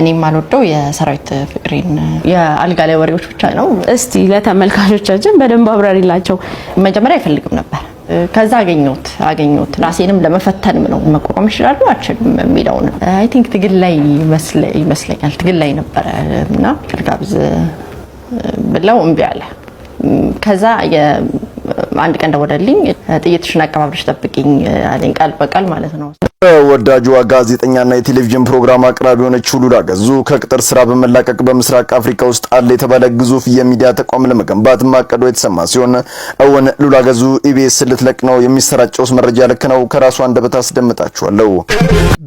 እኔ ማልወደው የሰራዊት ፍቅሬን የአልጋ ላይ ወሬዎች ብቻ ነው። እስቲ ለተመልካቾቻችን በደንብ አብራሪላቸው። መጀመሪያ አይፈልግም ነበር ከዛ አገኘሁት ራሴንም ለመፈተንም ነው መቆም ይችላል አልችልም የሚለው ነው። አይ ቲንክ ትግል ላይ ይመስለኛል ትግል ላይ ነበር እና ፍቅርጋብዝ ብለው እምቢ አለ። ከዛ አንድ ቀን ደወለልኝ ጥይትሽን አቀባብለሽ ጠብቂኝ አለኝ ቃል በቃል ማለት ነው። ወዳጁ ጋዜጠኛና የቴሌቪዥን ፕሮግራም አቅራቢ ሆነችው ሉላ ገዙ ከቅጥር ስራ በመላቀቅ በምስራቅ አፍሪካ ውስጥ አለ የተባለ ግዙፍ የሚዲያ ተቋም ለመገንባት ማቀዶ የተሰማ ሲሆን እውን ሉላ ገዙ ኢቢኤስ ልትለቅ ነው የሚሰራጨውስ መረጃ ልክ ነው? ከራሷ አንደበት አስደምጣችኋለሁ።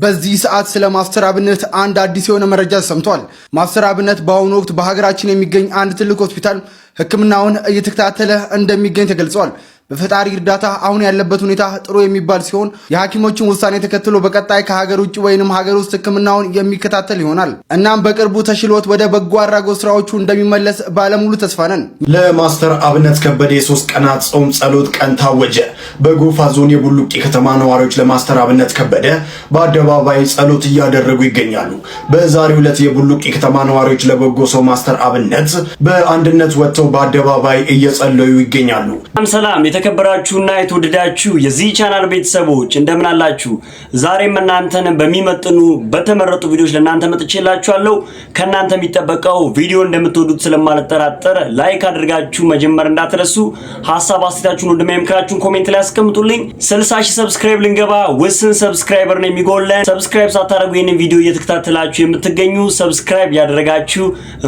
በዚህ ሰዓት ስለ ማስተር አብነት አንድ አዲስ የሆነ መረጃ ሰምቷል። ማስተር አብነት በአሁኑ ወቅት በሀገራችን የሚገኝ አንድ ትልቅ ሆስፒታል ሕክምናውን እየተከታተለ እንደሚገኝ ተገልጿል። በፈጣሪ እርዳታ አሁን ያለበት ሁኔታ ጥሩ የሚባል ሲሆን የሐኪሞችን ውሳኔ ተከትሎ በቀጣይ ከሀገር ውጭ ወይንም ሀገር ውስጥ ሕክምናውን የሚከታተል ይሆናል። እናም በቅርቡ ተሽሎት ወደ በጎ አድራጎት ስራዎቹ እንደሚመለስ ባለሙሉ ተስፋ ነን። ለማስተር አብነት ከበደ የ3 ቀናት ጾም ጸሎት ቀን ታወጀ። በጎፋ ዞን የቡሉቂ ከተማ ነዋሪዎች ለማስተር አብነት ከበደ በአደባባይ ጸሎት እያደረጉ ይገኛሉ። በዛሬው ዕለት የቡሉቂ ከተማ ነዋሪዎች ለበጎ ሰው ማስተር አብነት በአንድነት ወጥተው በአደባባይ እየጸለዩ ይገኛሉ። ሰላም የተከበራችሁና የተወደዳችሁ የዚህ ቻናል ቤተሰቦች እንደምን አላችሁ? ዛሬም እናንተን በሚመጥኑ በተመረጡ ቪዲዮዎች ለእናንተ መጥቼላችኋለሁ። ከእናንተ የሚጠበቀው ቪዲዮ እንደምትወዱት ስለማልጠራጠር ላይክ አድርጋችሁ መጀመር እንዳትረሱ። ሐሳብ አስተያየታችሁን እንደማይምክራችሁን ኮሜንት ላይ አስቀምጡልኝ። 60,000 ሰብስክራይብ ልንገባ ውስን ሰብስክራይበር ነው የሚጎለን። ሰብስክራይብ ሳታደርጉ ይሄንን ቪዲዮ እየተከታተላችሁ የምትገኙ ሰብስክራይብ ያደረጋችሁ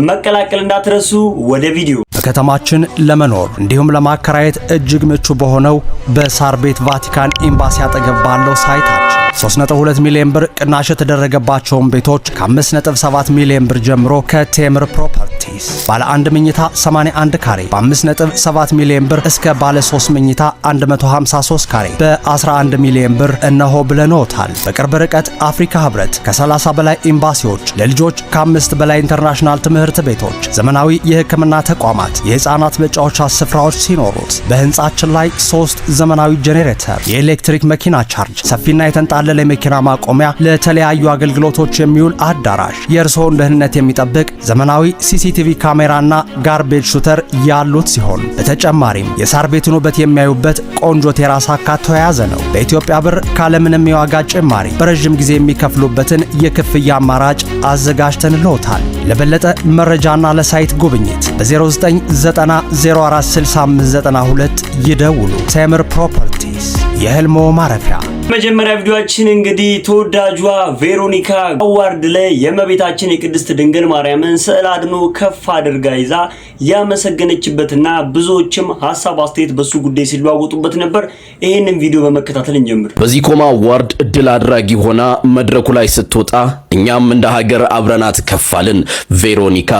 መቀላቀል እንዳትረሱ። ወደ ቪዲዮ ከተማችን ለመኖር እንዲሁም ለማከራየት እጅግ ምቹ በሆነው በሳር ቤት ቫቲካን ኤምባሲ አጠገብ ባለው ሳይታችን 3.2 ሚሊዮን ብር ቅናሽ የተደረገባቸውን ቤቶች ከ5.7 ሚሊዮን ብር ጀምሮ ከቴምር ፕሮፐርቲስ ባለ 1 መኝታ 81 ካሬ በ5.7 ሚሊዮን ብር እስከ ባለ 3 መኝታ 153 ካሬ በ11 ሚሊዮን ብር እነሆ ብለኖታል። በቅርብ ርቀት አፍሪካ ህብረት ከ30 በላይ ኤምባሲዎች ለልጆች ከ5 በላይ ኢንተርናሽናል ትምህርት ቤቶች ዘመናዊ የሕክምና ተቋማት የህፃናት መጫወቻ ስፍራዎች ሲኖሩት በህንጻችን ላይ 3 ዘመናዊ ጄኔሬተር የኤሌክትሪክ መኪና ቻርጅ ሰፊና የተንጣለለ መኪና ማቆሚያ ለተለያዩ አገልግሎቶች የሚውል አዳራሽ የእርስዎን ደህንነት የሚጠብቅ ዘመናዊ ሲሲቲቪ ካሜራና ጋርቤጅ ሹተር ያሉት ሲሆን በተጨማሪም የሳር ቤቱን ውበት የሚያዩበት ቆንጆ ቴራስ አካቶ የያዘ ነው። በኢትዮጵያ ብር ካለምንም የዋጋ ጭማሪ በረጅም ጊዜ የሚከፍሉበትን የክፍያ አማራጭ አዘጋጅተንልዎታል። ለበለጠ መረጃና ለሳይት ጉብኝት በ0990046592 ይደውሉ። ቴምር ፕሮፐርቲስ የህልሞ ማረፊያ። መጀመሪያ ቪዲዮአችን እንግዲህ ተወዳጇ ቬሮኒካ አዋርድ ላይ የእመቤታችን የቅድስት ድንግል ማርያምን ስዕል አድኖ ከፍ አድርጋ ይዛ ያመሰገነችበትና ብዙዎችም ሐሳብ አስተያየት በሱ ጉዳይ ሲለዋወጡበት ነበር። ይሄንን ቪዲዮ በመከታተል እንጀምር። በዚህ ኮማ አዋርድ ድል አድራጊ ሆና መድረኩ ላይ ስትወጣ እኛም እንደ ሀገር አብረናት ከፋልን። ቬሮኒካ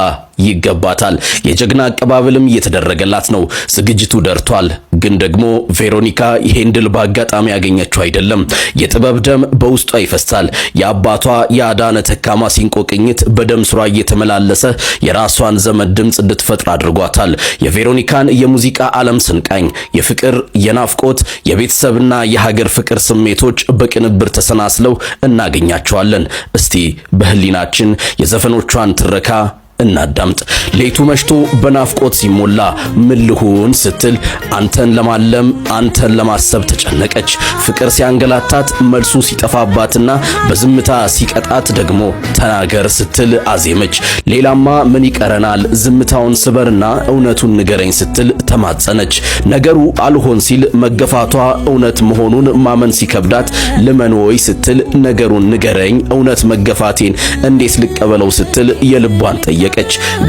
ይገባታል። የጀግና አቀባበልም እየተደረገላት ነው። ዝግጅቱ ደርቷል። ግን ደግሞ ቬሮኒካ ይሄን ድል በአጋጣሚ ያገኘችው አይደለም። የጥበብ ደም በውስጧ ይፈሳል። የአባቷ የአዳነ ተካማ ሲንቆ ቅኝት በደም ስሯ እየተመላለሰ የራሷን ዘመን ድምጽ እንድትፈጥር አድርጓታል። የቬሮኒካን የሙዚቃ ዓለም ስንቃኝ የፍቅር፣ የናፍቆት፣ የቤተሰብና የሀገር ፍቅር ስሜቶች በቅንብር ተሰናስለው እናገኛቸዋለን። እስቲ በህሊናችን የዘፈኖቿን ትረካ እናዳምጥ። ሌቱ መሽቶ በናፍቆት ሲሞላ ምን ልሁን ስትል አንተን ለማለም አንተን ለማሰብ ተጨነቀች። ፍቅር ሲያንገላታት መልሱ ሲጠፋባትና በዝምታ ሲቀጣት ደግሞ ተናገር ስትል አዜመች። ሌላማ ምን ይቀረናል ዝምታውን ስበርና እውነቱን ንገረኝ ስትል ተማጸነች። ነገሩ አልሆን ሲል መገፋቷ እውነት መሆኑን ማመን ሲከብዳት ልመን ወይ ስትል ነገሩን ንገረኝ እውነት መገፋቴን እንዴት ልቀበለው ስትል የልቧን ጠየቀች።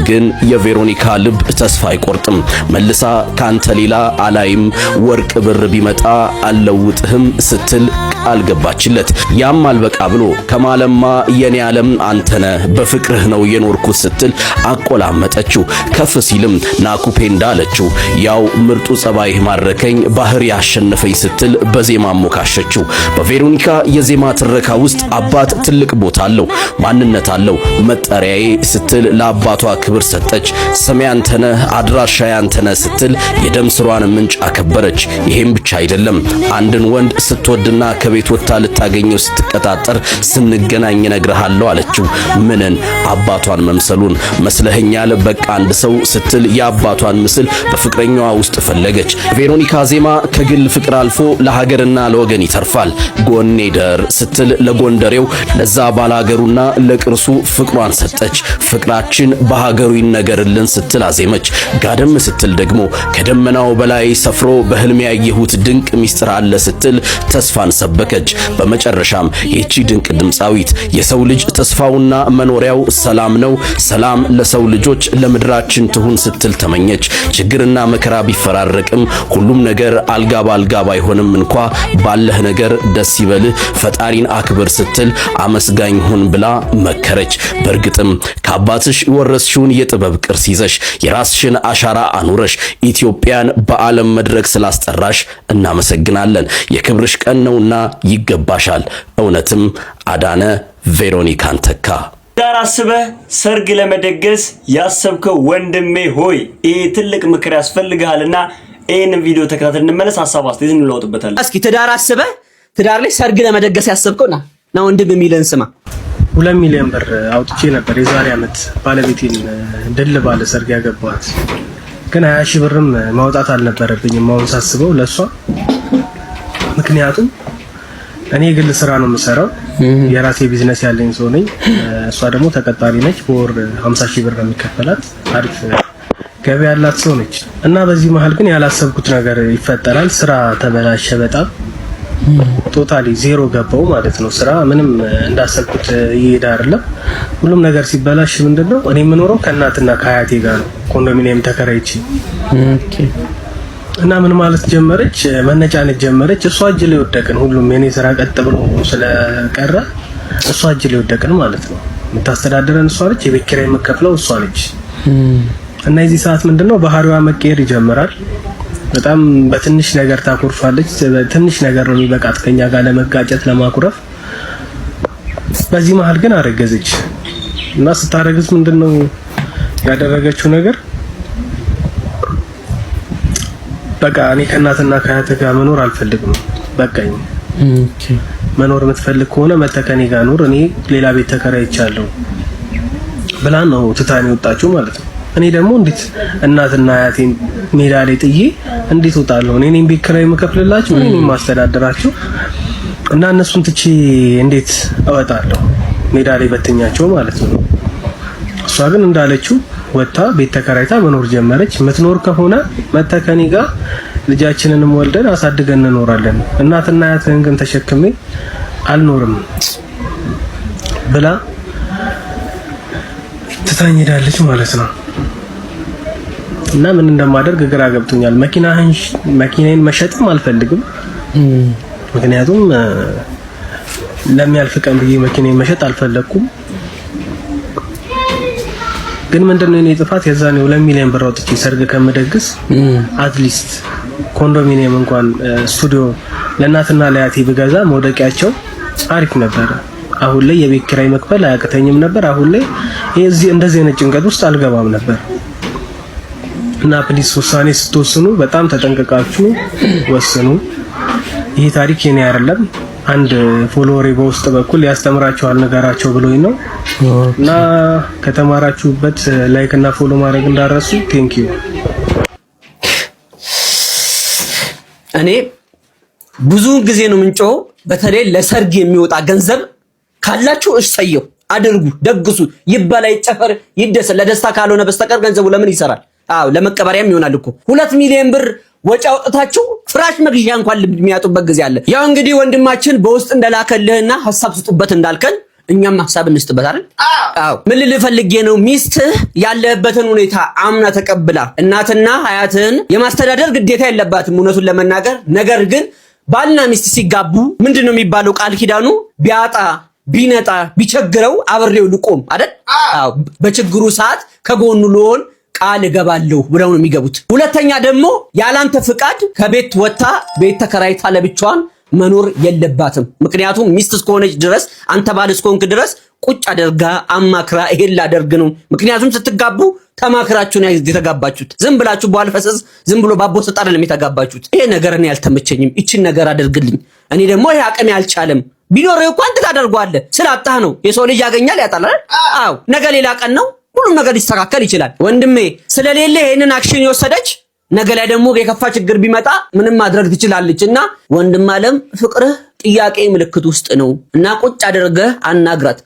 ግን የቬሮኒካ ልብ ተስፋ አይቆርጥም። መልሳ ካንተ ሌላ አላይም ወርቅ ብር ቢመጣ አልለውጥህም ስትል ቃል ገባችለት። ያም አልበቃ ብሎ ከማለማ የኔ ዓለም አንተነ በፍቅርህ ነው የኖርኩት ስትል አቆላመጠችው። ከፍ ሲልም ናኩፔ እንዳለችው ያው ምርጡ ጸባይህ ማረከኝ ባህር ያሸነፈኝ ስትል በዜማ ሞካሸችው። በቬሮኒካ የዜማ ትረካ ውስጥ አባት ትልቅ ቦታ አለው፣ ማንነት አለው። መጠሪያዬ ስትል ለአባቷ ክብር ሰጠች። ስሜ አንተነህ አድራሻ ያንተነህ ስትል የደም ስሯን ምንጭ አከበረች። ይሄም ብቻ አይደለም። አንድን ወንድ ስትወድና ከቤት ወጥታ ልታገኘው ስትቀጣጠር ስንገናኝ እነግርሃለሁ አለችው። ምንን? አባቷን መምሰሉን። መስለኸኛል በቃ አንድ ሰው ስትል የአባቷን ምስል በፍቅረኛዋ ውስጥ ፈለገች። ቬሮኒካ ዜማ ከግል ፍቅር አልፎ ለሀገርና ለወገን ይተርፋል። ጎኔ ደር ስትል ለጎንደሬው ለዛ ባላገሩና ለቅርሱ ፍቅሯን ሰጠች። ፍቅራችን በሀገሩ ይነገርልን ስትል አዜመች። ጋደም ስትል ደግሞ ከደመናው በላይ ሰፍሮ በህልም ያየሁት ድንቅ ሚስጥር አለ ስትል ተስፋን ሰበከች። በመጨረሻም ይህቺ ድንቅ ድምፃዊት የሰው ልጅ ተስፋውና መኖሪያው ሰላም ነው፣ ሰላም ለሰው ልጆች ለምድራችን ትሁን ስትል ተመኘች። ችግርና መከራ ቢፈራረቅም ሁሉም ነገር አልጋ ባልጋ ባይሆንም እንኳ ባለህ ነገር ደስ ይበልህ፣ ፈጣሪን አክብር ስትል አመስጋኝ ሁን ብላ መከረች። በእርግጥም ከአባትሽ ወረስሽውን የጥበብ ቅርስ ይዘሽ የራስሽን አሻራ አኑረሽ ኢትዮጵያን በዓለም መድረክ ስላስጠራሽ እናመሰግናለን። የክብርሽ ቀን ነውና ይገባሻል። እውነትም አዳነ ቬሮኒካን ተካ። ዳር አስበህ ሰርግ ለመደገስ ያሰብከው ወንድሜ ሆይ ይሄ ትልቅ ምክር ያስፈልግሃልና ይሄንን ቪዲዮ ተከታተል፣ እንመለስ፣ ሐሳብ አስተያየት እንለውጥበታለን። እስኪ ትዳር አስበህ ትዳር ላይ ሰርግ ለመደገስ ያሰብከው ና ወንድም የሚለን ስማ። 2 ሚሊዮን ብር አውጥቼ ነበር የዛሬ ዓመት ባለቤቴን ድል ባለ ሰርግ ያገባኋት። ግን 20 ሺህ ብርም ማውጣት አልነበረብኝም አሁን ሳስበው ለሷ። ምክንያቱም እኔ ግል ስራ ነው የምሰራው፣ የራሴ ቢዝነስ ያለኝ ሰው ነኝ። እሷ ደግሞ ተቀጣሪ ነች፣ በወር 50 ሺህ ብር ነው የሚከፈላት። አሪፍ ገቢ ያላት ሰው ነች። እና በዚህ መሃል ግን ያላሰብኩት ነገር ይፈጠራል። ስራ ተበላሸ በጣም ቶታሊ ዜሮ ገባው ማለት ነው። ስራ ምንም እንዳሰብኩት ይሄድ አይደለም። ሁሉም ነገር ሲበላሽ ምንድነው እኔ የምኖረው ከእናትና ከአያቴ ጋር ነው፣ ኮንዶሚኒየም ተከራይቼ። እና ምን ማለት ጀመረች፣ መነጫነጭ ጀመረች። እሷ እጅ ላይ ወደቅን። ሁሉም የኔ ስራ ቀጥ ብሎ ስለቀረ እሷ እጅ ላይ ወደቅን ማለት ነው። የምታስተዳድረን እሷ ነች፣ የቤት ኪራይ የምትከፍለው እሷ ነች። እና የዚህ ሰዓት ምንድነው ባህሪዋ መቀየር ይጀምራል። በጣም በትንሽ ነገር ታኮርፋለች። በትንሽ ነገር ነው የሚበቃት ከኛ ጋር ለመጋጨት ለማኩረፍ። በዚህ መሃል ግን አረገዘች። እና ስታረግዝ ምንድነው ያደረገችው ነገር፣ በቃ እኔ ከእናትና ከአያቴ ጋር መኖር አልፈልግም፣ በቃኝ። መኖር የምትፈልግ ከሆነ መተከኔ ጋር ኑር፣ እኔ ሌላ ቤት ተከራይቻለሁ ብላ ነው ትታኔ ወጣችው ማለት ነው። እኔ ደግሞ እንዴት እናትና አያቴን ሜዳ ላይ ጥዬ እንዴት ወጣለሁ? እኔን ቤት ኪራይ የምከፍልላቸው፣ እኔን ማስተዳደራቸው እና እነሱን ትቼ እንዴት እወጣለሁ? ሜዳ ላይ በትኛቸው ማለት ነው። እሷ ግን እንዳለችው ወጣ ቤት ተከራይታ መኖር ጀመረች። የምትኖር ከሆነ መተከኔ ጋር ልጃችንንም ወልደን አሳድገን እንኖራለን፣ እናትና አያቴን ግን ተሸክሜ አልኖርም ብላ ትታኝ ሄዳለች ማለት ነው። እና ምን እንደማደርግ ግራ ገብቶኛል። መኪናዬን መሸጥም አልፈልግም፣ ምክንያቱም ለሚያልፍ ቀን ብዬ መኪናዬን መሸጥ አልፈለኩም። ግን ምንድነው የኔ ጥፋት? የዛኔ 2 ሚሊዮን ብር አውጥቼ ሰርግ ከምደግስ አትሊስት ኮንዶሚኒየም እንኳን ስቱዲዮ ለእናትና ለአያቴ ብገዛ መውደቂያቸው አሪፍ ነበር። አሁን ላይ የቤት ኪራይ መክፈል አያቅተኝም ነበር። አሁን ላይ እንደዚህ አይነት ጭንቀት ውስጥ አልገባም ነበር። እና ፕሊስ ውሳኔ ስትወስኑ በጣም ተጠንቀቃችሁ ወስኑ። ይሄ ታሪክ የኔ አይደለም። አንድ ፎሎወሬ በውስጥ በኩል ያስተምራችኋል ነገራቸው ብሎኝ ነው። እና ከተማራችሁበት ላይክ እና ፎሎ ማድረግ እንዳረሱ። ቴንክ ዩ። እኔ ብዙ ጊዜ ነው ምንጮው፣ በተለይ ለሰርግ የሚወጣ ገንዘብ ካላችሁ እሰየው፣ አድርጉ፣ ደግሱ፣ ይበላ፣ ይጨፈር፣ ይደሰ። ለደስታ ካልሆነ በስተቀር ገንዘቡ ለምን ይሰራል? አዎ ለመቀበሪያም ይሆናል እኮ። 2 ሚሊዮን ብር ወጪ አውጥታችሁ ፍራሽ መግዣ እንኳን የሚያጡበት ጊዜ አለ። ያው እንግዲህ ወንድማችን በውስጥ እንደላከልህና ሐሳብ ስጡበት እንዳልከን እኛም ሐሳብ እንስጥበት አይደል? አዎ ምን ልልህ ፈልጌ ነው፣ ሚስትህ ያለህበትን ሁኔታ አምና ተቀብላ እናትና አያትህን የማስተዳደር ግዴታ የለባትም እውነቱን ለመናገር። ነገር ግን ባልና ሚስት ሲጋቡ ምንድነው የሚባለው ቃል ኪዳኑ? ቢያጣ ቢነጣ ቢቸግረው አብሬው ልቆም አይደል? አዎ በችግሩ ሰዓት ከጎኑ ልሆን ቃል እገባለሁ ብለው ነው የሚገቡት። ሁለተኛ ደግሞ ያላንተ ፍቃድ ከቤት ወጣ ቤት ተከራይታ ለብቻዋን መኖር የለባትም። ምክንያቱም ሚስት እስከሆነች ድረስ አንተ ባል እስከሆንክ ድረስ ቁጭ አደርጋ አማክራ ይሄን ላደርግ ነው። ምክንያቱም ስትጋቡ ተማክራችሁ ነው የተጋባችሁት። ዝም ብላችሁ በኋላ ፈሰስ ዝም ብሎ ባቦ ሰጣ አይደለም የተጋባችሁት። ይሄ ነገር እኔ ያልተመቸኝም፣ እቺን ነገር አድርግልኝ። እኔ ደግሞ ይሄ አቅም ያልቻለም ቢኖር እንኳን ታደርጓለህ። ስላጣህ ነው። የሰው ልጅ ያገኛል ያጣል። አዎ ነገ ሌላ ቀን ነው፣ ሁሉም ነገር ሊስተካከል ይችላል። ወንድሜ ስለሌለ ይሄንን አክሽን የወሰደች ነገ ላይ ደግሞ የከፋ ችግር ቢመጣ ምንም ማድረግ ትችላለችና ወንድም አለም ፍቅርህ ጥያቄ ምልክት ውስጥ ነው እና ቁጭ አድርገህ አናግራት።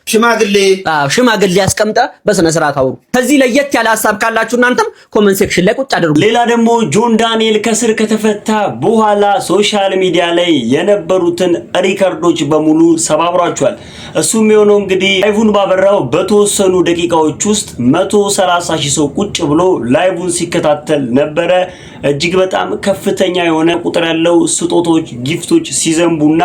ሽማግሌ ያስቀምጣ በስነ ስርዓት አውሩ። ከዚህ ለየት ያለ ሐሳብ ካላችሁ እናንተም ኮሜንት ሴክሽን ላይ ቁጭ አድርጉ። ሌላ ደግሞ ጆን ዳንኤል ከስር ከተፈታ በኋላ ሶሻል ሚዲያ ላይ የነበሩትን ሪከርዶች በሙሉ ሰባብሯቸዋል። እሱም የሆነው እንግዲህ ላይቭን ባበራው በተወሰኑ ደቂቃዎች ውስጥ 130 ሺህ ሰው ቁጭ ብሎ ላይቭን ሲከታተል ነበረ። እጅግ በጣም ከፍተኛ የሆነ ቁጥር ያለው ስጦታዎች ጊፍቶች ሲዘንቡና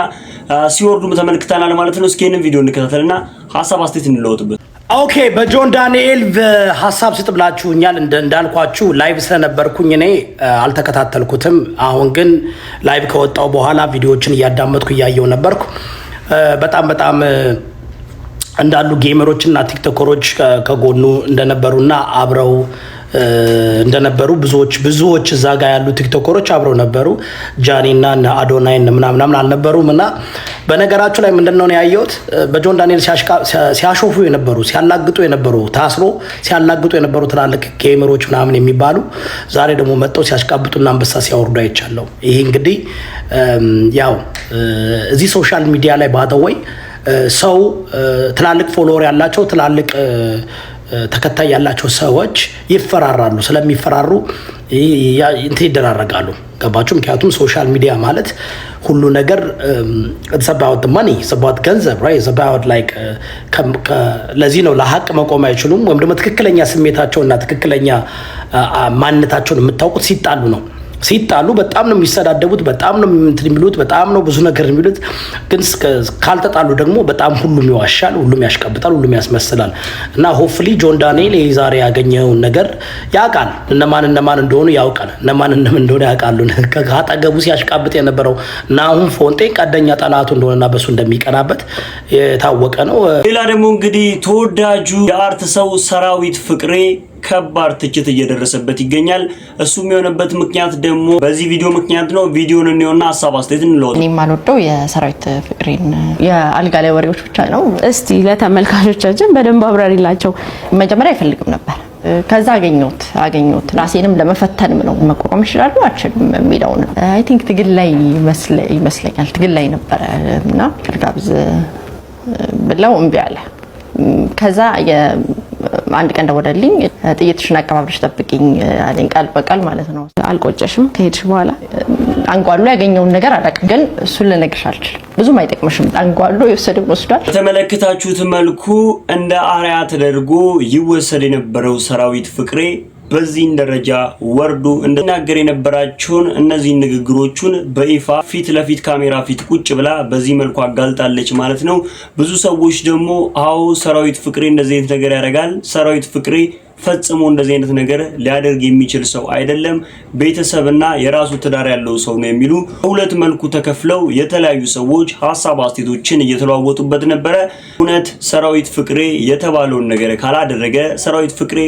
ሲወርዱ ተመልክተናል ማለት ነው። እስኪ ይሄንን ቪዲዮ እንከታተልና ሐሳብ አስተያየት እንለውጥበት። ኦኬ በጆን ዳንኤል ሐሳብ ስጥብላችሁኛል። እንዳልኳችሁ ላይቭ ስለነበርኩኝ እኔ አልተከታተልኩትም። አሁን ግን ላይቭ ከወጣው በኋላ ቪዲዮዎችን እያዳመጥኩ እያየው ነበርኩ። በጣም እንዳሉ ጌመሮችና ቲክቶከሮች ከጎኑ እንደነበሩና አብረው እንደነበሩ ብዙዎች እዛ ጋር ያሉ ቲክቶከሮች አብረው ነበሩ። ጃኒና አዶናይ ምናምን አልነበሩም። እና በነገራችሁ ላይ ምንድነው ያየሁት በጆን ዳንኤል ሲያሾፉ የነበሩ ሲያላግጡ የነበሩ ታስሮ ሲያላግጡ የነበሩ ትላልቅ ጌመሮች ምናምን የሚባሉ ዛሬ ደግሞ መጥተው ሲያሽቃብጡና አንበሳ ሲያወርዱ አይቻለሁ። ይሄ እንግዲህ ያው እዚህ ሶሻል ሚዲያ ላይ ባደወይ ሰው ትላልቅ ፎሎወር ያላቸው ትላልቅ ተከታይ ያላቸው ሰዎች ይፈራራሉ። ስለሚፈራሩ እንት ይደራረጋሉ። ገባችሁ? ምክንያቱም ሶሻል ሚዲያ ማለት ሁሉ ነገር it's about the money, it's about ገንዘብ right? it's about like ለዚህ ነው ለሐቅ መቆም አይችሉም። ወይም ደግሞ ትክክለኛ ስሜታቸውና ትክክለኛ ማንነታቸውን የምታውቁት ሲጣሉ ነው። ሲጣሉ በጣም ነው የሚሰዳደቡት፣ በጣም ነው የሚሉት፣ በጣም ነው ብዙ ነገር የሚሉት። ግን ካልተጣሉ ደግሞ በጣም ሁሉም ይዋሻል፣ ሁሉም ያሽቀብጣል፣ ሁሉም ያስመስላል። እና ሆፕፉሊ ጆን ዳንኤል ዛሬ ያገኘውን ነገር ያውቃል። እነማን እንደሆኑ ያውቃል። እነማን እንደሆነ ያውቃሉ። ከአጠገቡ ሲያሽቀብጥ የነበረው እና አሁን ፎንቴ ቀደኛ ጠላቱ እንደሆነና በሱ እንደሚቀናበት የታወቀ ነው። ሌላ ደግሞ እንግዲህ ተወዳጁ የአርት ሰው ሰራዊት ፍቅሬ ከባድ ትችት እየደረሰበት ይገኛል። እሱም የሆነበት ምክንያት ደግሞ በዚህ ቪዲዮ ምክንያት ነው። ቪዲዮን እንየውና ሐሳብ አስተያየት እንለዋለን። እኔ የማልወደው የሰራዊት ፍቅሬን የአልጋ ላይ ወሬዎች ብቻ ነው። እስቲ ለተመልካቾቻችን በደንብ አብራሪላቸው። መጀመሪያ አይፈልግም ነበር፣ ከዛ አገኘሁት ራሴንም ለመፈተንም ነው። መቋቋም ይችላል አልችልም የሚለውን አይ ቲንክ ትግል ላይ ይመስለኛል። ትግል ላይ ነበረ እና ቅርጋብዝ ብለው እምቢ አለ። ከዛ አንድ ቀን ደወለልኝ። ጥይትሽን አቀባብለሽ ጠብቂኝ አለኝ፣ ቃል በቃል ማለት ነው። አልቆጨሽም ከሄድሽ በኋላ? አንጓሉ ያገኘውን ነገር አላውቅም፣ ግን እሱን ልነግርሽ አልችልም። ብዙም አይጠቅምሽም። አንጓሉ የወሰደው ወስዷል። በተመለከታችሁት መልኩ እንደ አርአያ ተደርጎ ይወሰድ የነበረው ሰራዊት ፍቅሬ በዚህ ደረጃ ወርዶ እንድናገር የነበራቸውን እነዚህ ንግግሮቹን በይፋ ፊት ለፊት ካሜራ ፊት ቁጭ ብላ በዚህ መልኩ አጋልጣለች ማለት ነው። ብዙ ሰዎች ደግሞ አዎ ሰራዊት ፍቅሬ እንደዚህ አይነት ነገር ያደርጋል፣ ሰራዊት ፍቅሬ ፈጽሞ እንደዚህ አይነት ነገር ሊያደርግ የሚችል ሰው አይደለም፣ ቤተሰብና የራሱ ትዳር ያለው ሰው ነው የሚሉ ሁለት መልኩ ተከፍለው የተለያዩ ሰዎች ሐሳብ አስተያየቶችን እየተለዋወጡበት ነበረ። እውነት ሰራዊት ፍቅሬ የተባለውን ነገር ካላደረገ ሰራዊት ፍቅሬ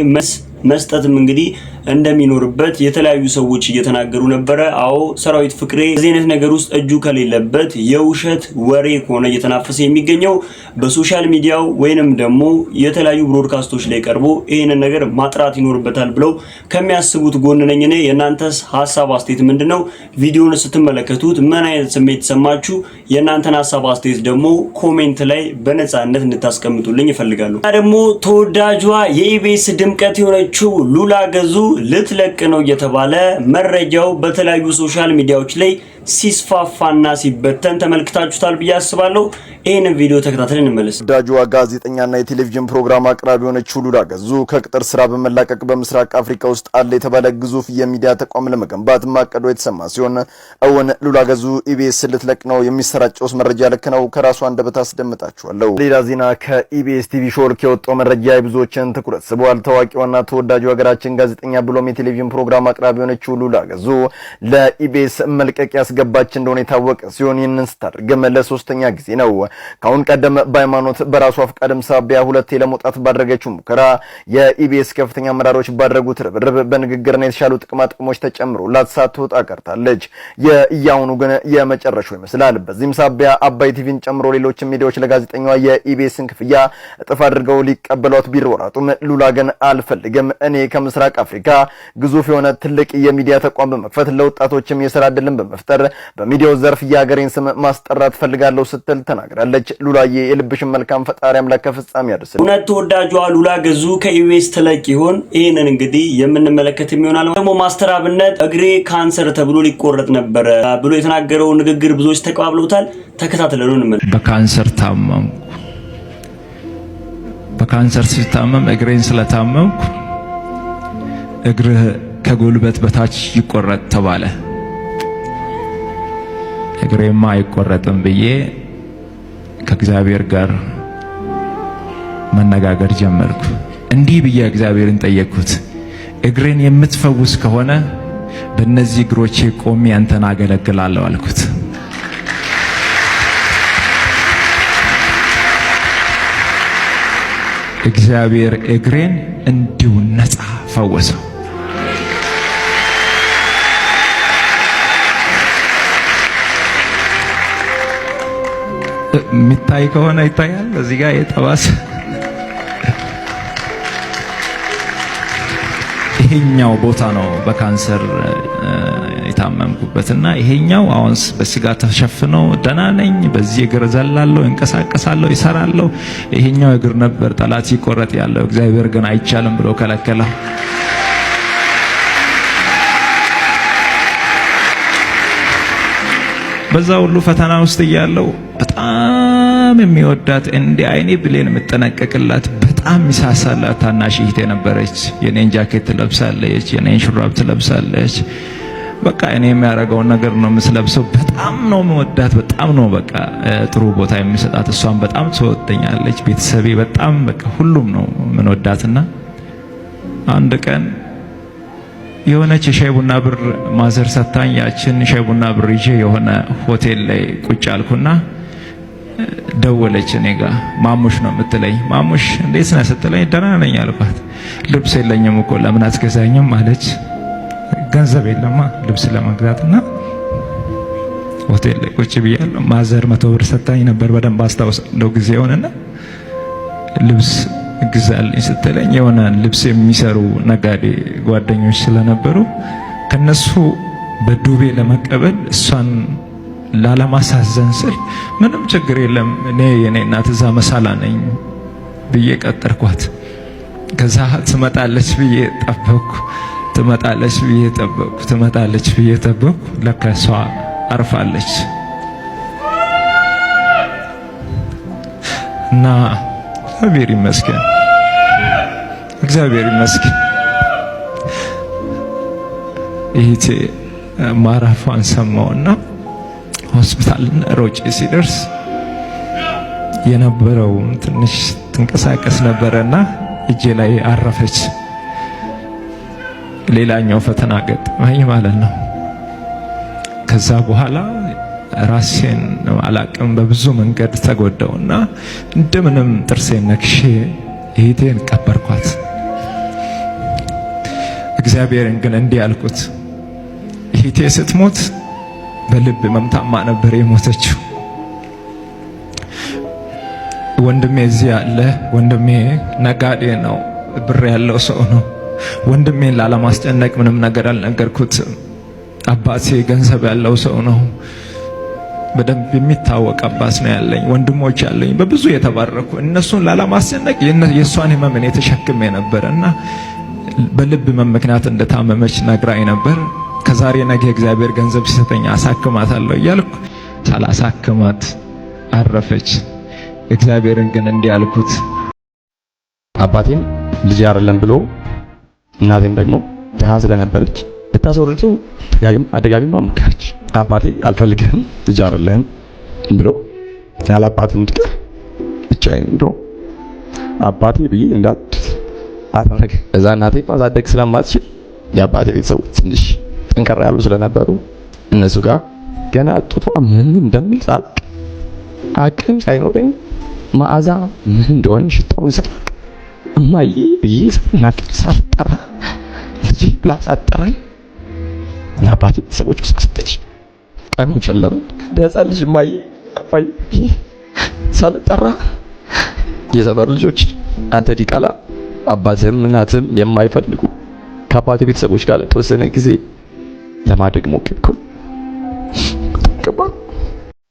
መስጠትም እንግዲህ እንደሚኖርበት የተለያዩ ሰዎች እየተናገሩ ነበረ። አዎ ሰራዊት ፍቅሬ እዚህ አይነት ነገር ውስጥ እጁ ከሌለበት የውሸት ወሬ ከሆነ እየተናፈሰ የሚገኘው በሶሻል ሚዲያው ወይንም ደግሞ የተለያዩ ብሮድካስቶች ላይ ቀርቦ ይሄንን ነገር ማጥራት ይኖርበታል ብለው ከሚያስቡት ጎን ነኝ እኔ። የናንተስ ሐሳብ አስተያየት ምንድነው? ቪዲዮውን ስትመለከቱት ምን አይነት ስሜት ተሰማችሁ? የናንተን ሐሳብ አስተያየት ደግሞ ኮሜንት ላይ በነጻነት እንድታስቀምጡልኝ ይፈልጋሉ። ደግሞ ተወዳጇ የኢቢኤስ ድምቀት የሆነችው ሉላ ገዙ ልትለቅ ነው እየተባለ መረጃው በተለያዩ ሶሻል ሚዲያዎች ላይ ሲስፋፋና ሲበተን ተመልክታችሁታል ብዬ አስባለሁ። ይሄንን ቪዲዮ ተከታተልን እንመለስ። ተወዳጇ ጋዜጠኛና የቴሌቪዥን ፕሮግራም አቅራቢ የሆነችው ሉላ ገዙ ከቅጥር ስራ በመላቀቅ በምስራቅ አፍሪካ ውስጥ አለ የተባለ ግዙፍ የሚዲያ ተቋም ለመገንባት ማቀዷ የተሰማ ሲሆን እውን ሉላ ገዙ ኢቢኤስ ልትለቅ ነው የሚሰራጨውስ መረጃ ልክ ነው? ከራሷ አንደበት አስደምጣችኋለሁ። ሌላ ዜና ከኢቢኤስ ቲቪ ሾው የወጣው መረጃ የብዙዎችን ትኩረት ስቧል። ታዋቂዋና ተወዳጁ ሀገራችን ጋዜጠኛ ብሎም የቴሌቪዥን ፕሮግራም አቅራቢ የሆነችው ሉላ ገዙ ለኢቢኤስ መልቀቂያ እያስገባች እንደሆነ የታወቀ ሲሆን ይህንን ስታደርግም ለሶስተኛ ጊዜ ነው። ካሁን ቀደም በሃይማኖት በራሷ ፈቃድም ሳቢያ ሁለቴ ለመውጣት ባደረገችው ሙከራ የኢቢኤስ ከፍተኛ አመራሮች ባደረጉት ርብርብ በንግግርና የተሻሉ ጥቅማ ጥቅሞች ተጨምሮላት ሳትወጣ ቀርታለች። የእያሁኑ ግን የመጨረሻው ይመስላል። በዚህም ሳቢያ አባይ ቲቪን ጨምሮ ሌሎች ሚዲያዎች ለጋዜጠኛዋ የኢቢኤስን ክፍያ እጥፍ አድርገው ሊቀበሏት ቢሮራጡም ሉላ ግን አልፈልግም፣ እኔ ከምስራቅ አፍሪካ ግዙፍ የሆነ ትልቅ የሚዲያ ተቋም በመክፈት ለወጣቶችም የሥራ ዕድልን በመፍጠር በሚዲያው ዘርፍ የሀገሬን ስም ማስጠራት ፈልጋለሁ ስትል ተናግራለች። ሉላዬ የልብሽን መልካም ፈጣሪ አምላክ ከፍጻሜ ያድርስልሽ። እውነት ተወዳጇ ሉላ ገዙ ከኢቢኤስ ትለቅ ይሆን? ይሄንን እንግዲህ የምንመለከት የሚሆናል። ደግሞ ማስተር አብነት እግሬ ካንሰር ተብሎ ሊቆረጥ ነበር ብሎ የተናገረው ንግግር ብዙዎች ተቀባብለውታል። ተከታተሉ እንመለከት። በካንሰር ታመምኩ። በካንሰር ሲታመም እግሬን ስለታመምኩ እግርህ ከጉልበት በታች ይቆረጥ ተባለ። እግሬማ አይቆረጥም ብዬ ከእግዚአብሔር ጋር መነጋገር ጀመርኩ። እንዲህ ብዬ እግዚአብሔርን ጠየቅኩት፣ እግሬን የምትፈውስ ከሆነ በእነዚህ እግሮቼ ቆሜ አንተን አገለግላለሁ አልኩት። እግዚአብሔር እግሬን እንዲሁ ነፃ ፈወሰው። የሚታይ ከሆነ ይታያል። እዚህ ጋር የጠባሰ ይሄኛው ቦታ ነው በካንሰር የታመምኩበትና ይሄኛው አሁን በስጋ ተሸፍኖ ደህና ነኝ። በዚህ እግር ዘላለሁ፣ እንቀሳቀሳለሁ፣ ይሰራለሁ። ይሄኛው እግር ነበር ጠላት ይቆረጥ ያለው። እግዚአብሔር ግን አይቻልም ብሎ ከለከለው። በዛ ሁሉ ፈተና ውስጥ እያለው በጣም የሚወዳት እንደ አይኔ ብሌን የምጠነቀቅላት በጣም ሚሳሳላት ታናሽ እህቴ ነበረች። የኔን ጃኬት ትለብሳለች፣ የኔን ሹራብ ትለብሳለች። በቃ እኔ የሚያደርገውን ነገር ነው የምትለብሰው። በጣም ነው የምወዳት፣ በጣም ነው በቃ ጥሩ ቦታ የሚሰጣት። እሷን በጣም ትወደኛለች። ቤተሰቤ በጣም በቃ ሁሉም ነው የምንወዳትና አንድ ቀን የሆነች ሻይ ቡና ብር ማዘር ሰታኝ፣ ያችን ሻይ ቡና ብር ይዤ የሆነ ሆቴል ላይ ቁጭ አልኩና ደወለች እኔ ጋር። ማሙሽ ነው የምትለኝ። ማሙሽ እንዴት ነህ ስትለኝ ደህና ነኝ አልኳት። ልብስ የለኝም እኮ ለምን አትገዛኝም አለች። ገንዘብ የለማ ልብስ ለመግዛትና ሆቴል ላይ ቁጭ ብያለሁ። ማዘር 100 ብር ሰታኝ ነበር፣ በደንብ አስታውሳለሁ ጊዜውንና ልብስ ግዛልኝ ስትለኝ የሆነ ልብስ የሚሰሩ ነጋዴ ጓደኞች ስለነበሩ ከነሱ በዱቤ ለመቀበል እሷን ላለማሳዘን ስል ምንም ችግር የለም እኔ የኔ እናት እዛ መሳላ ነኝ ብዬ ቀጠርኳት። ከዛ ትመጣለች ብዬ ጠበቅኩ፣ ትመጣለች ብዬ ጠበቅኩ፣ ትመጣለች ብዬ ጠበቅኩ። ለካ እሷ አርፋለች እና እግዚአብሔር ይመስገን፣ እግዚአብሔር ይመስገን። ይሄ ማራፏን ሰማውና ሆስፒታል ሮጬ ሲደርስ የነበረው ትንሽ ትንቀሳቀስ ነበረና እጄ ላይ አረፈች። ሌላኛው ፈተና ገጠመኝ ማለት ነው። ከዛ በኋላ ራሴን አላቅም በብዙ መንገድ ተጎዳውና እንደምንም ጥርሴን ነክሼ እህቴን ቀበርኳት። እግዚአብሔርን ግን እንዲህ አልኩት፣ እህቴ ስትሞት በልብ መምታማ ነበር የሞተችው። ወንድሜ እዚህ አለ። ወንድሜ ነጋዴ ነው፣ ብር ያለው ሰው ነው። ወንድሜን ላለማስጨነቅ ምንም ነገር አልነገርኩትም። አባቴ ገንዘብ ያለው ሰው ነው። በደንብ የሚታወቅ አባት ነው ያለኝ። ወንድሞች ያለኝ በብዙ የተባረኩ። እነሱን ላለማስጨነቅ የእሷን ህመም እኔ ተሸክሜ ነበርና በልብ ህመም ምክንያት እንደታመመች ነግራኝ ነበር። ከዛሬ ነገ እግዚአብሔር ገንዘብ ሲሰጠኝ አሳክማታለሁ እያልኩ ሳላሳክማት አረፈች። እግዚአብሔርን ግን እንዲህ አልኩት፣ አባቴም ልጅ አይደለም ብሎ እናቴም ደግሞ ደሃ ስለነበረች ልታስወርዱ አደጋግም አመካች። አባቴ አልፈልግህም ልጅ አይደለም ብሎ ያለ አባቴ እንድቀር ብቻዬን እንደው አባቴ ብዬ እንዳት አደረገ። እዛ እናቴ ማሳደግ ስለማትችል የአባቴ ቤተሰቦች ትንሽ ጠንከር ያሉ ስለነበሩ እነሱ ጋር ገና ጡቷ ምን እንደሚል ሳላውቅ አቅም ሳይኖረኝ መዓዛ ምን እንደሆነ ሽታውን ሳላውቅ እማዬ ብዬ ስናገር ሳልጠራ ልጄ ብላ ሳትጠራኝ ለአባቴ ቤተሰቦች ሳስተች ቀኑ ጨለመ። ለሕፃን ልጅ እማዬ አባዬ ብዬ ሳልጠራ የሰፈር ልጆች አንተ ዲቃላ አባትህም እናትህም የማይፈልጉ ከአባቴ ቤተሰቦች ጋር ለተወሰነ ጊዜ ለማደግ ሞከርኩ።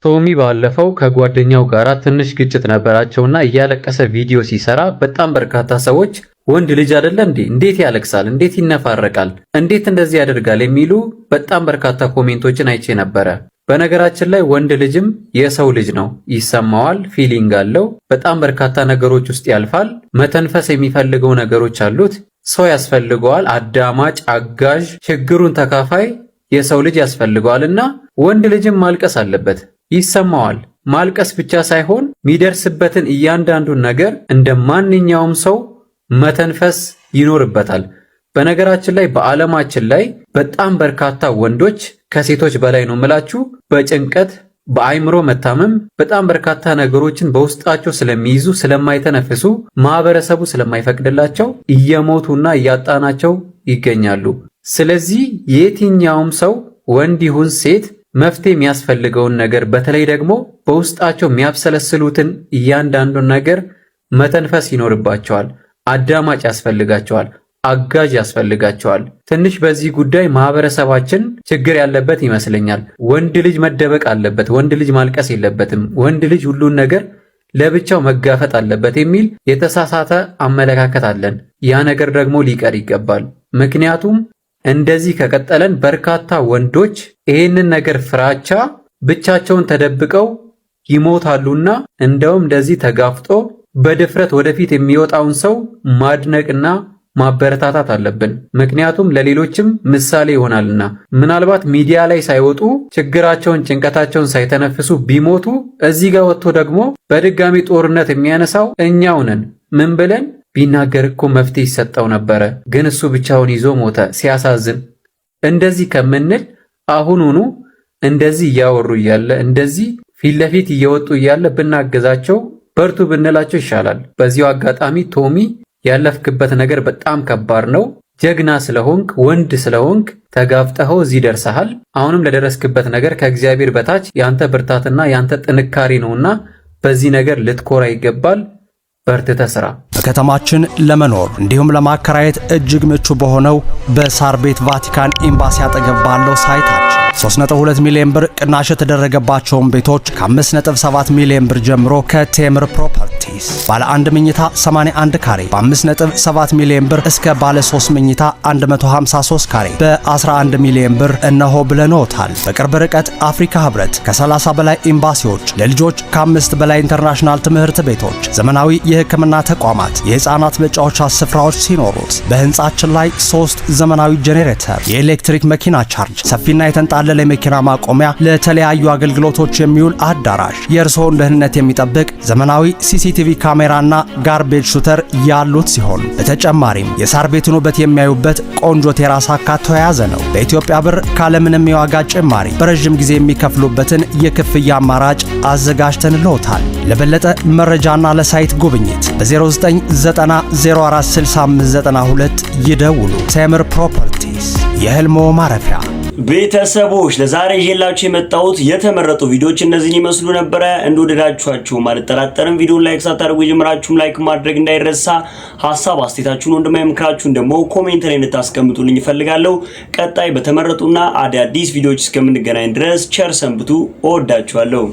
ቶሚ ባለፈው ከጓደኛው ጋር ትንሽ ግጭት ነበራቸውና እያለቀሰ ቪዲዮ ሲሰራ በጣም በርካታ ሰዎች ወንድ ልጅ አይደለ እንዴ? እንዴት ያለቅሳል? እንዴት ይነፋረቃል? እንዴት እንደዚህ ያደርጋል? የሚሉ በጣም በርካታ ኮሜንቶችን አይቼ ነበረ። በነገራችን ላይ ወንድ ልጅም የሰው ልጅ ነው፣ ይሰማዋል፣ ፊሊንግ አለው፣ በጣም በርካታ ነገሮች ውስጥ ያልፋል። መተንፈስ የሚፈልገው ነገሮች አሉት። ሰው ያስፈልገዋል፣ አዳማጭ፣ አጋዥ፣ ችግሩን ተካፋይ የሰው ልጅ ያስፈልገዋልና ወንድ ልጅም ማልቀስ አለበት፣ ይሰማዋል። ማልቀስ ብቻ ሳይሆን የሚደርስበትን እያንዳንዱን ነገር እንደ ማንኛውም ሰው መተንፈስ ይኖርበታል። በነገራችን ላይ በዓለማችን ላይ በጣም በርካታ ወንዶች ከሴቶች በላይ ነው የምላችሁ በጭንቀት በአይምሮ መታመም በጣም በርካታ ነገሮችን በውስጣቸው ስለሚይዙ ስለማይተነፍሱ ማህበረሰቡ ስለማይፈቅድላቸው እየሞቱና እያጣናቸው ይገኛሉ። ስለዚህ የትኛውም ሰው ወንድ ይሁን ሴት መፍትሄ የሚያስፈልገውን ነገር በተለይ ደግሞ በውስጣቸው የሚያብሰለስሉትን እያንዳንዱን ነገር መተንፈስ ይኖርባቸዋል። አዳማጭ ያስፈልጋቸዋል። አጋዥ ያስፈልጋቸዋል። ትንሽ በዚህ ጉዳይ ማህበረሰባችን ችግር ያለበት ይመስለኛል። ወንድ ልጅ መደበቅ አለበት፣ ወንድ ልጅ ማልቀስ የለበትም፣ ወንድ ልጅ ሁሉን ነገር ለብቻው መጋፈጥ አለበት የሚል የተሳሳተ አመለካከት አለን። ያ ነገር ደግሞ ሊቀር ይገባል። ምክንያቱም እንደዚህ ከቀጠለን በርካታ ወንዶች ይህንን ነገር ፍራቻ ብቻቸውን ተደብቀው ይሞታሉና እንደውም እንደዚህ ተጋፍጦ በድፍረት ወደፊት የሚወጣውን ሰው ማድነቅና ማበረታታት አለብን። ምክንያቱም ለሌሎችም ምሳሌ ይሆናልና። ምናልባት ሚዲያ ላይ ሳይወጡ ችግራቸውን ጭንቀታቸውን ሳይተነፍሱ ቢሞቱ እዚህ ጋር ወጥቶ ደግሞ በድጋሚ ጦርነት የሚያነሳው እኛው ነን። ምን ብለን ቢናገር እኮ መፍትሄ ይሰጠው ነበረ፣ ግን እሱ ብቻውን ይዞ ሞተ፣ ሲያሳዝን። እንደዚህ ከምንል አሁኑኑ እንደዚህ እያወሩ እያለ እንደዚህ ፊት ለፊት እየወጡ እያለ ብናገዛቸው በርቱ ብንላቸው ይሻላል። በዚሁ አጋጣሚ ቶሚ ያለፍክበት ነገር በጣም ከባድ ነው። ጀግና ስለሆንክ ወንድ ስለሆንክ ተጋፍጠኸው እዚህ ደርሰሃል። አሁንም ለደረስክበት ነገር ከእግዚአብሔር በታች ያንተ ብርታትና ያንተ ጥንካሬ ነውና በዚህ ነገር ልትኮራ ይገባል። በርትተህ ስራ። በከተማችን ለመኖር እንዲሁም ለማከራየት እጅግ ምቹ በሆነው በሳር ቤት ቫቲካን ኤምባሲ አጠገብ ባለው ሳይታችን 3.2 ሚሊዮን ብር ቅናሽ የተደረገባቸውን ቤቶች ከ5.7 ሚሊዮን ብር ጀምሮ ከቴምር ፕሮፐርቲስ ባለ 1 መኝታ 81 ካሬ በ5.7 ሚሊዮን ብር እስከ ባለ 3 መኝታ 153 ካሬ በ11 ሚሊዮን ብር እነሆ ብለኖታል። በቅርብ ርቀት አፍሪካ ህብረት ከ30 በላይ ኤምባሲዎች ለልጆች ከ5 በላይ ኢንተርናሽናል ትምህርት ቤቶች ዘመናዊ የሕክምና ተቋማት የህፃናት መጫወቻ ስፍራዎች ሲኖሩት በህንጻችን ላይ 3 ዘመናዊ ጄኔሬተር የኤሌክትሪክ መኪና ቻርጅ ሰፊና የተንጣለለ የመኪና ማቆሚያ ለተለያዩ አገልግሎቶች የሚውል አዳራሽ የእርስዎን ደህንነት የሚጠብቅ ዘመናዊ ሲሲቲቪ ካሜራና ጋርቤጅ ሹተር ያሉት ሲሆን በተጨማሪም የሳር ቤትን ውበት የሚያዩበት ቆንጆ ቴራስ አካቶ የያዘ ነው። በኢትዮጵያ ብር ካለምንም የዋጋ ጭማሪ በረጅም ጊዜ የሚከፍሉበትን የክፍያ አማራጭ አዘጋጅተንልዎታል። ለበለጠ መረጃና ለሳይት ጉብኝት በ0990046592 ይደውሉ። ቴምር ፕሮፐርቲስ የህልሞ ማረፊያ። ቤተሰቦች ለዛሬ ይዤላችሁ የመጣሁት የተመረጡ ቪዲዮዎች እነዚህን ይመስሉ ነበረ። እንደወደዳችኋቸው አልጠራጠርም። ቪዲዮን ላይክ ሳታደርጉ ጀምራችሁም ላይክ ማድረግ እንዳይረሳ። ሐሳብ አስተያየታችሁን ወንድማይምክራችሁን ደግሞ ኮሜንት ላይ እንድታስቀምጡልኝ እፈልጋለሁ። ቀጣይ በተመረጡና አዳዲስ ቪዲዮዎች እስከምንገናኝ ድረስ ቸር ሰንብቱ። እወዳችኋለሁ።